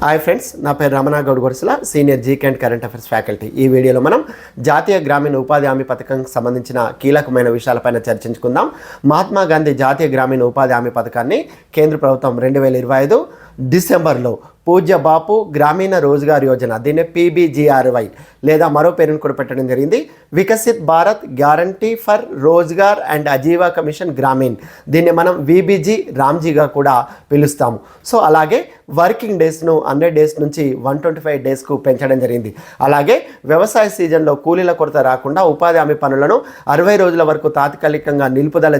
Hi friends, నా పేరు Ramana Goud Gorsula, senior GK and current affairs faculty. ఈ వీడియోలో మనం జాతీయ గ్రామీణ ఉపాధి హామీ పథకానికి సంబంధించిన కీలకమైన విషయాలపైన చర్చించుకుందాం. మహాత్మా గాంధీ జాతీయ గ్రామీణ ఉపాధి హామీ పథకాన్ని కేంద్ర ప్రభుత్వం 2025 డిసెంబర్లో పూజ్య బాపు గ్రామీణ రోజ్గార్ యోజన, దీన్నే PBGRY లేదా మరో పేరును కూడా పెట్టడం జరిగింది. Viksit Bharat guarantee for Rozgar and Ajeeva commission Gramin, దీన్ని మనం VBG రామ్జీగా కూడా పిలుస్తాము. సో అలాగే వర్కింగ్ డేస్ను 100 డేస్ నుంచి 125 డేస్కు పెంచడం జరిగింది. అలాగే వ్యవసాయ సీజన్లో కూలీల కొరత రాకుండా ఉపాధి హామీ పనులను 60 రోజుల వరకు తాత్కాలికంగా నిలుపుదల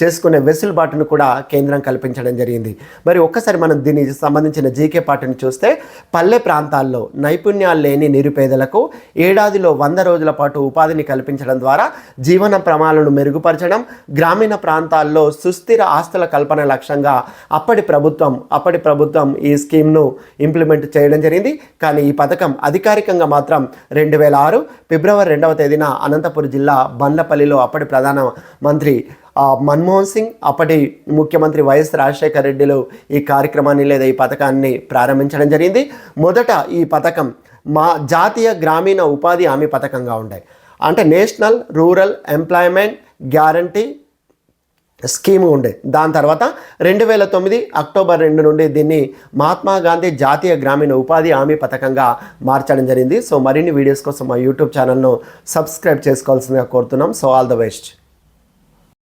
చేసుకునే వెసులుబాటును కూడా కేంద్రం కల్పించడం జరిగింది. మరి ఒక్కసారి మనం దీనికి సంబంధించిన జీకే పార్ట్ని చూస్తే, పల్లె ప్రాంతాల్లో నైపుణ్యాలు లేని నిరుపేదలకు ఏడాదిలో 100 రోజుల పాటు ఉపాధిని కల్పించడం ద్వారా జీవన ప్రమాణాలను మెరుగుపరచడం, గ్రామీణ ప్రాంతాల్లో సుస్థిర ఆస్తుల కల్పన లక్ష్యంగా అప్పటి ప్రభుత్వం ఈ స్కీమ్ను ఇంప్లిమెంట్ చేయడం జరిగింది. కానీ ఈ పథకం అధికారికంగా మాత్రం 2006 ఫిబ్రవరి 2వ తేదీన అనంతపురం జిల్లా బండ్లపల్లిలో అప్పటి ప్రధాన మంత్రి మన్మోహన్ సింగ్, అప్పటి ముఖ్యమంత్రి వైఎస్ రాజశేఖర రెడ్డిలు ఈ కార్యక్రమాన్ని లేదా ఈ పథకాన్ని ప్రారంభించడం జరిగింది. మొదట ఈ పథకం జాతీయ గ్రామీణ ఉపాధి హామీ పథకంగా ఉండే, అంటే national rural employment guarantee scheme ఉండే. దాని తర్వాత 2009 అక్టోబర్ 2 నుండి దీన్ని మహాత్మా గాంధీ జాతీయ గ్రామీణ ఉపాధి హామీ పథకంగా మార్చడం జరిగింది. సో మరిన్ని వీడియోస్ కోసం మా యూట్యూబ్ ఛానల్ను సబ్స్క్రైబ్ చేసుకోవాల్సిందిగా కోరుతున్నాం. So all the best.